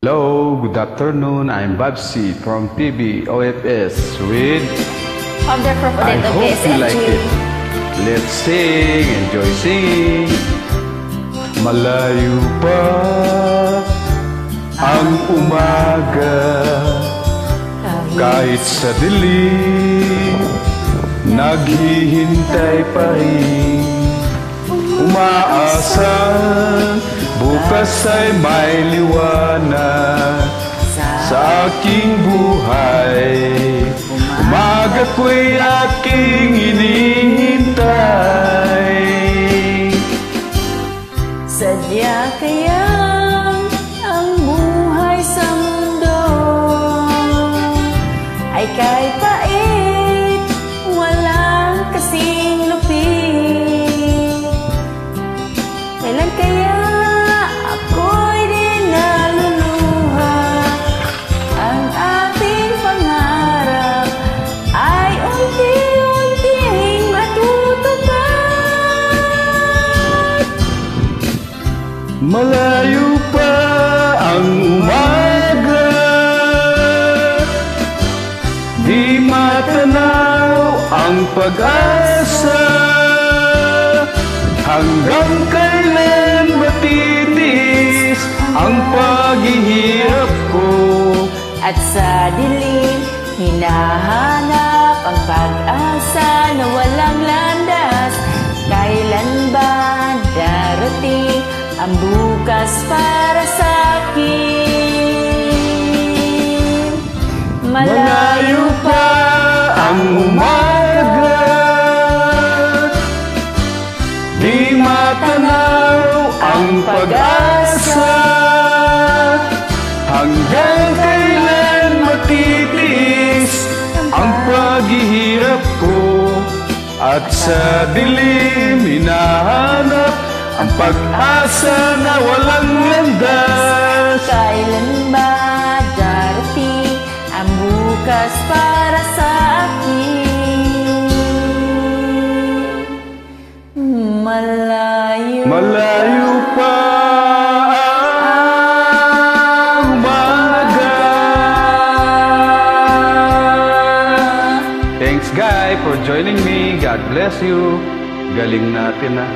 Hello, good afternoon. I'm Babsi from PB OFS with Founder Prof. I Odette hope you like OPSNG. it. Let's sing, enjoy singing. Malayo pa ang umaga, kahit sa dilim, naghihintay pa rin. Umaasa, bukas ay may liwanag sa aking buhay. Umaga ko'y aking hinihintay. Sadya kayang ang buhay sa mundo ay kahit pait, walang kasing lupit. Kailan kaya ako'y di naluluha? Ang ating pangarap ay unti-unting matutupad. Malayo pa ang umaga, di matanaw ang pag-asa. Hanggang kailan matitis ang paghihirap ko? At sa dilim, hinahanap ang pag-asa na walang landas. Kailan ba darating ang bukas para sa akin? Malayo pa ang umaga, di matanaw ang pag-asa. Hanggang kailan matitis ang paghihirap ko? At sa dilim, hinahanap ang pag-asa na walang landas. Kailan ba darating ang bukas para sa akin? Malayo pa ang umaga. Thanks, guy, for joining me. God bless you. Galing natin, ha.